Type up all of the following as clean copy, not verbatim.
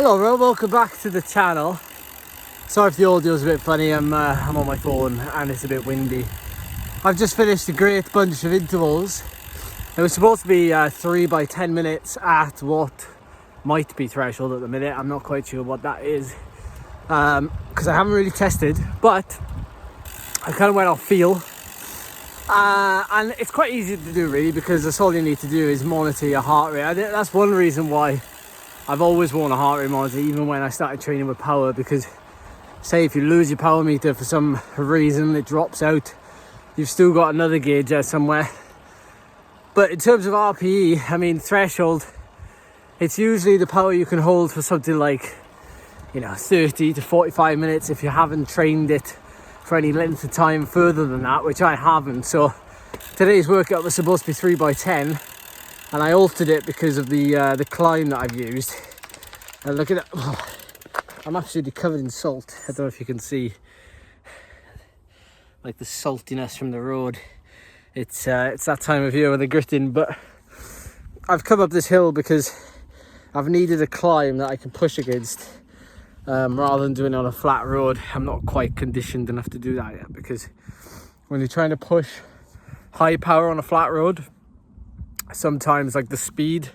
Hello everyone, welcome back to the channel. Sorry if the audio's a bit funny, I'm on my phone and it's a bit windy. I've just finished a great bunch of intervals. It was supposed to be 3 by 10 minutes at what might be threshold at the minute. I'm not quite sure what that is because I haven't really tested, but I kind of went off feel. And it's quite easy to do really, because that's all you need to do is monitor your heart rate. I think that's one reason why I've always worn a heart rate monitor, even when I started training with power, because say if you lose your power meter for some reason, it drops out, you've still got another gauge there somewhere. But in terms of RPE, I mean threshold, it's usually the power you can hold for something like, 30 to 45 minutes if you haven't trained it for any length of time further than that, which I haven't. So today's workout was supposed to be 3 by 10. And I altered it because of the climb that I've used. And look at that. Oh, I'm absolutely covered in salt. I don't know if you can see like the saltiness from the road. It's that time of year with the gritting, but I've come up this hill because I've needed a climb that I can push against rather than doing it on a flat road. I'm not quite conditioned enough to do that yet, because when you're trying to push high power on a flat road, sometimes like the speed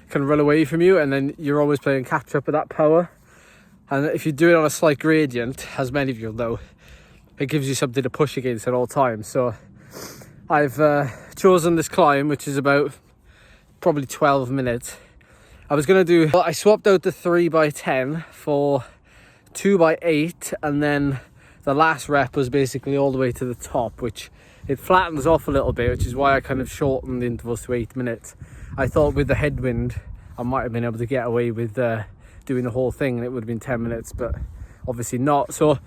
can run away from you, and then you're always playing catch up with that power. And if you do it on a slight gradient, as many of you know, it gives you something to push against at all times. So I've chosen this climb, which is about probably 12 minutes. I swapped out the 3 by 10 for 2 by 8, and then the last rep was basically all the way to the top, which it flattens off a little bit, which is why I kind of shortened the intervals to 8 minutes. I thought with the headwind, I might have been able to get away with doing the whole thing and it would have been 10 minutes, but obviously not. So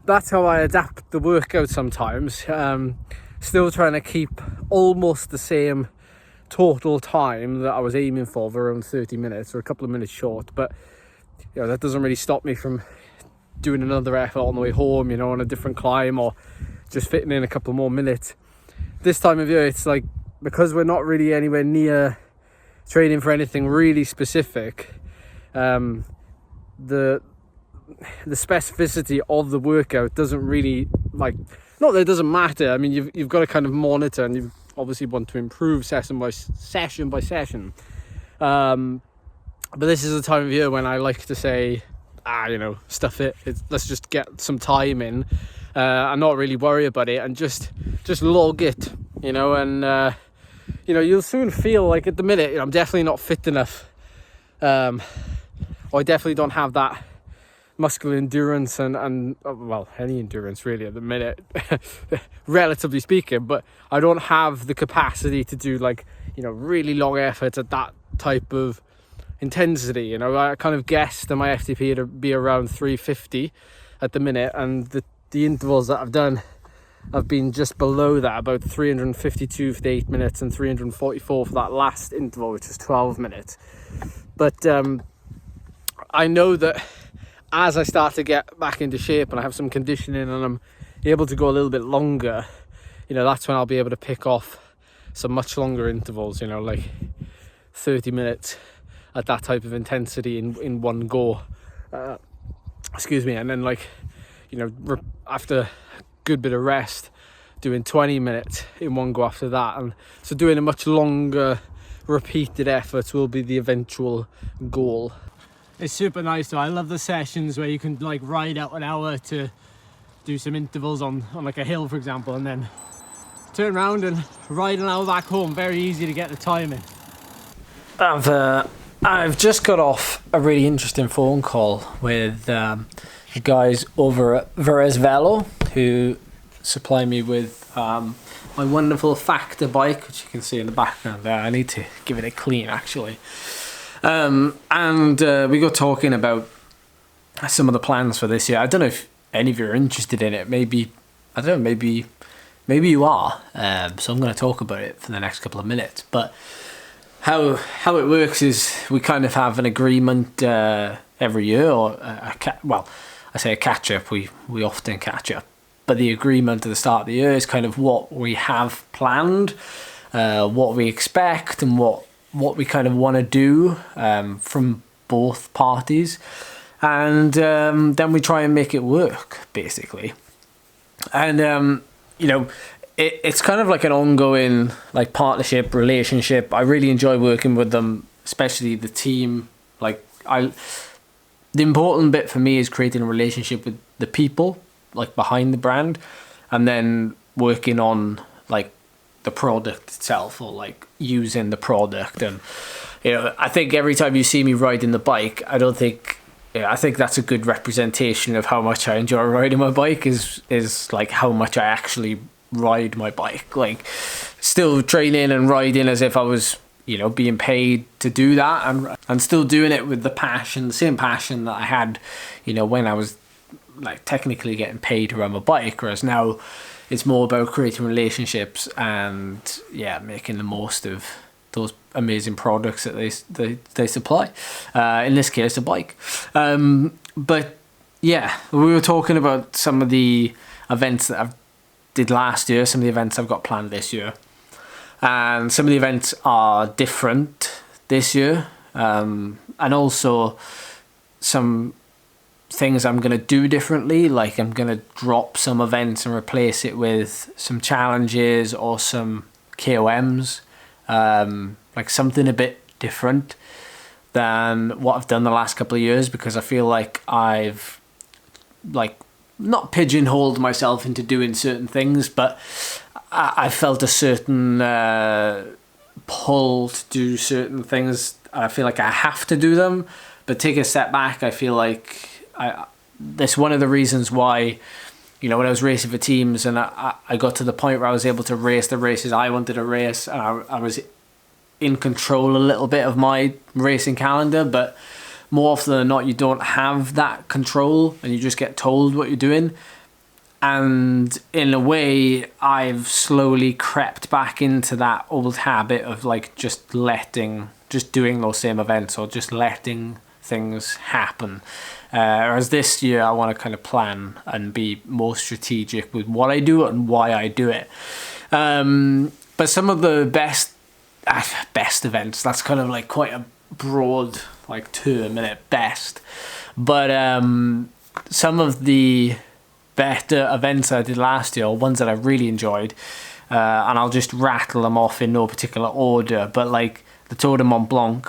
that's how I adapt the workout sometimes. Still trying to keep almost the same total time that I was aiming for around 30 minutes or a couple of minutes short. But that doesn't really stop me from doing another effort on the way home, on a different climb, or just fitting in a couple more minutes. This time of year, it's like, because we're not really anywhere near training for anything really specific, the specificity of the workout doesn't really, not that it doesn't matter. I mean, you've got to kind of monitor, and you obviously want to improve session by session. But this is the time of year when I like to say, stuff it. Let's just get some time in. And not really worry about it, and just log it, and you'll soon feel like at the minute, I'm definitely not fit enough, or I definitely don't have that muscular endurance and well, any endurance really at the minute, relatively speaking, but I don't have the capacity to do really long efforts at that type of intensity. I kind of guessed that my FTP to be around 350 at the minute, and the intervals that I've done have been just below that, about 352 for the 8 minutes and 344 for that last interval, which was 12 minutes. But I know that as I start to get back into shape and I have some conditioning and I'm able to go a little bit longer, that's when I'll be able to pick off some much longer intervals, like 30 minutes at that type of intensity in one go. And then after a good bit of rest, doing 20 minutes in one go after that. And so doing a much longer repeated efforts will be the eventual goal. It's super nice though. I love the sessions where you can ride out an hour to do some intervals on a hill, for example, and then turn around and ride an hour back home. Very easy to get the time in. I've just got off a really interesting phone call with the guys over at Velo, who supply me with my wonderful Factor bike, which you can see in the background there. I need to give it a clean actually. And we got talking about some of the plans for this year. I don't know if any of you are interested in it. Maybe you are. So I'm going to talk about it for the next couple of minutes. But how it works is we kind of have an agreement every year, or I say a catch up. We often catch up, but the agreement at the start of the year is kind of what we have planned, what we expect, and what we kind of want to do from both parties, and then we try and make it work, basically. And it's kind of like an ongoing like partnership relationship. I really enjoy working with them, especially the team. The important bit for me is creating a relationship with the people like behind the brand, and then working on like the product itself, or like using the product. And I think every time you see me riding the bike, I think that's a good representation of how much I enjoy riding my bike, is like how much I actually ride my bike, like still training and riding as if I was being paid to do that, and still doing it with the same passion that I had when I was like technically getting paid to ride my bike. Whereas now it's more about creating relationships and making the most of those amazing products that they supply, in this case a bike. But yeah, we were talking about some of the events that I did last year, some of the events I've got planned this year. And some of the events are different this year. And also some things I'm going to do differently. Like I'm going to drop some events and replace it with some challenges or some KOMs. Like something a bit different than what I've done the last couple of years, because I feel like I've like not pigeonholed myself into doing certain things, but I felt a certain pull to do certain things. I feel like I have to do them, but take a step back, I feel like that's one of the reasons why, when I was racing for teams and I got to the point where I was able to race the races I wanted to race, and I was in control a little bit of my racing calendar. But more often than not, you don't have that control and you just get told what you're doing. And in a way, I've slowly crept back into that old habit of like just doing those same events, or just letting things happen. Whereas this year, I want to kind of plan and be more strategic with what I do and why I do it. But some of the best events, that's kind of like quite a broad like term, and at best. But some of the better events I did last year, or ones that I really enjoyed, and I'll just rattle them off in no particular order, but like the Tour de Mont Blanc,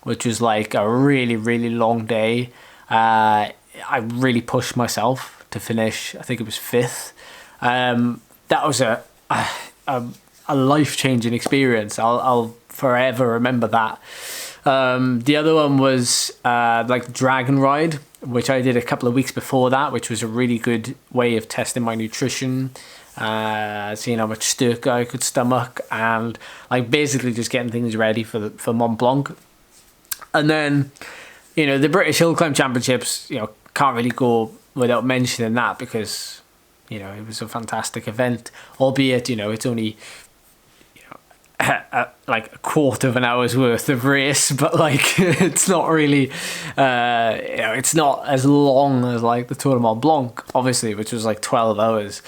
which was like a really, really long day. I really pushed myself to finish. I think it was 5th. That was a life-changing experience. I'll forever remember that. The other one was like Dragon Ride, which I did a couple of weeks before that, which was a really good way of testing my nutrition, seeing how much Sturka I could stomach, and like basically just getting things ready for Mont Blanc. And then, the British Hill Climb Championships, can't really go without mentioning that, because, it was a fantastic event, albeit, it's only like a quarter of an hour's worth of race, but like it's not really it's not as long as like the Tour de Mont Blanc, obviously, which was like 12 hours,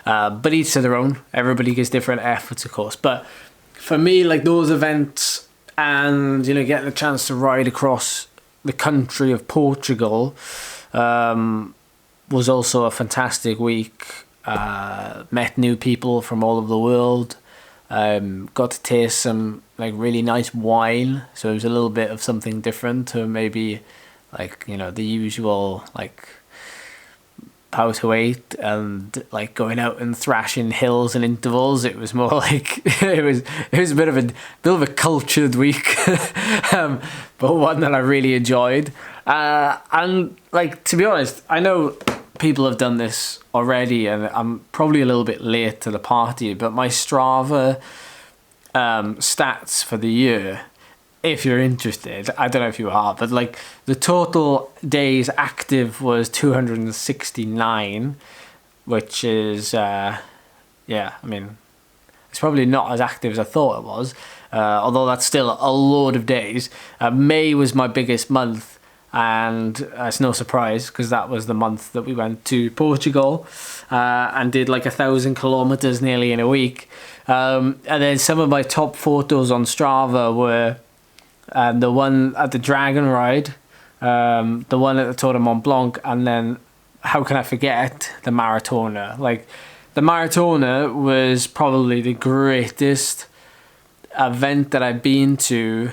but each to their own. Everybody gives different efforts, of course, but for me, like those events and getting the chance to ride across the country of Portugal was also a fantastic week. Met new people from all over the world. Got to taste some like really nice wine, so it was a little bit of something different to maybe like the usual like power to 8 and like going out and thrashing hills and intervals. It was more like it was a bit of a cultured week, but one that I really enjoyed. And like, to be honest, I know people have done this already, and I'm probably a little bit late to the party, but my Strava stats for the year, if you're interested, I don't know if you are, but like the total days active was 269, which is I mean, it's probably not as active as I thought it was, although that's still a load of days. May was my biggest month, and it's no surprise, because that was the month that we went to Portugal and did like 1,000 kilometers nearly in a week. And then some of my top photos on Strava were the one at the Dragon Ride, the one at the Tour de Mont Blanc, and then how can I forget the Maratona? Like, the Maratona was probably the greatest event that I've been to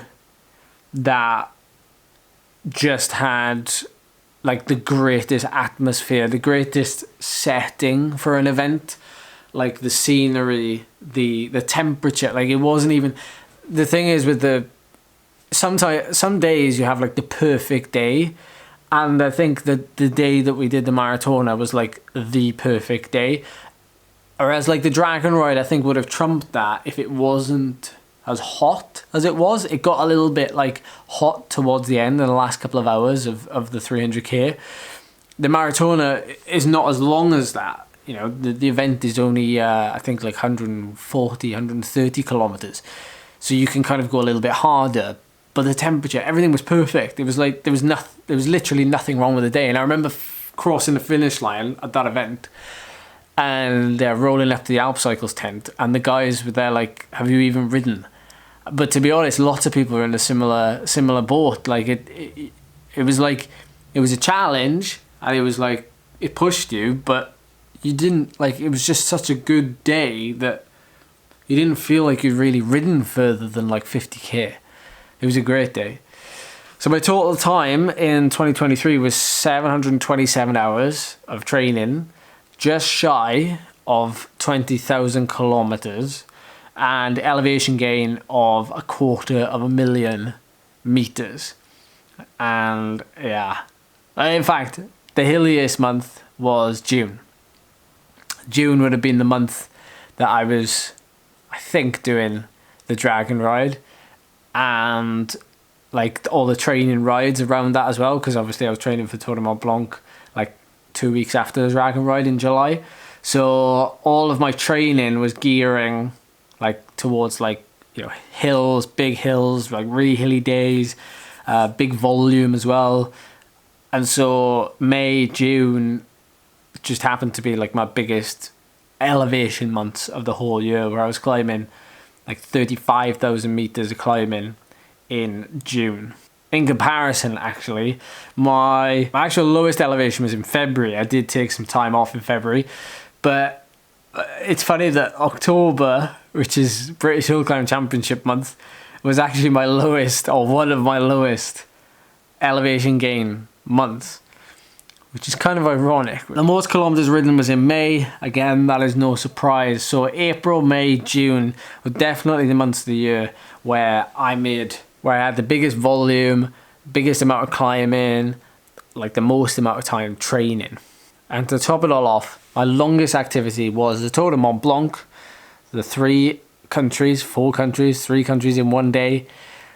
that just had like the greatest atmosphere, the greatest setting for an event, like the scenery, the temperature. Like, it wasn't even, the thing is with some days you have like the perfect day, and I think that the day that we did the Maratona was like the perfect day. Whereas like the Dragon Ride, I think would have trumped that if it wasn't as hot as it was. It got a little bit like hot towards the end in the last couple of hours of the 300k. The Maratona is not as long as that. You know, the event is only, I think, like 140, 130 kilometers. So you can kind of go a little bit harder. But the temperature, everything was perfect. It was like, there was literally nothing wrong with the day. And I remember crossing the finish line at that event, and they're rolling up to the Alp Cycles tent, and the guys were there like, have you even ridden? But to be honest, lots of people were in a similar boat. Like, it was like, it was a challenge, and it was like, it pushed you, but you didn't, like, it was just such a good day that you didn't feel like you'd really ridden further than like 50k. It was a great day. So my total time in 2023 was 727 hours of training, just shy of 20,000 kilometers, and elevation gain of 250,000 meters. And yeah, in fact, the hilliest month was June. June would have been the month that I was, I think, doing the Dragon Ride, and like all the training rides around that as well, because obviously I was training for Tour de Mont Blanc like 2 weeks after the Dragon Ride in July. So all of my training was gearing like towards like, you know, hills, big hills, like really hilly days, big volume as well. And so May, June just happened to be like my biggest elevation months of the whole year, where I was climbing like 35,000 meters of climbing in June. In comparison, actually, my actual lowest elevation was in February. I did take some time off in February, but it's funny that October, which is British Hill Climb Championship month, was actually my lowest, or one of my lowest elevation gain months, which is kind of ironic. The most kilometers ridden was in May. Again, that is no surprise. So April, May, June were definitely the months of the year where I had the biggest volume, biggest amount of climbing, like the most amount of time training. And to top it all off, my longest activity was the Tour de Mont Blanc, the 3 countries in one day,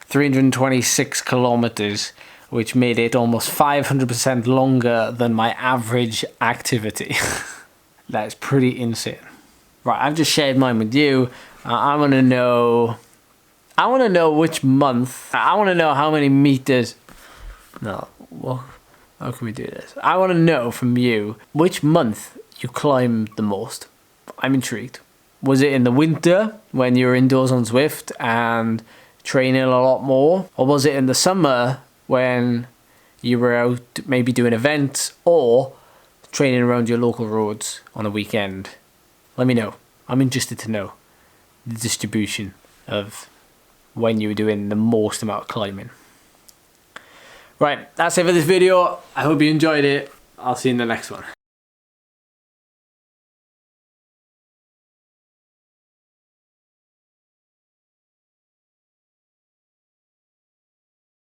326 kilometers, which made it almost 500% longer than my average activity. That's pretty insane. Right, I've just shared mine with you. I want to know which month. I want to know how many meters. No, well, how can we do this? I want to know from you which month you climbed the most. I'm intrigued. Was it in the winter when you were indoors on Zwift and training a lot more? Or was it in the summer when you were out maybe doing events or training around your local roads on a weekend? Let me know. I'm interested to know the distribution of when you were doing the most amount of climbing. Right, that's it for this video. I hope you enjoyed it. I'll see you in the next one.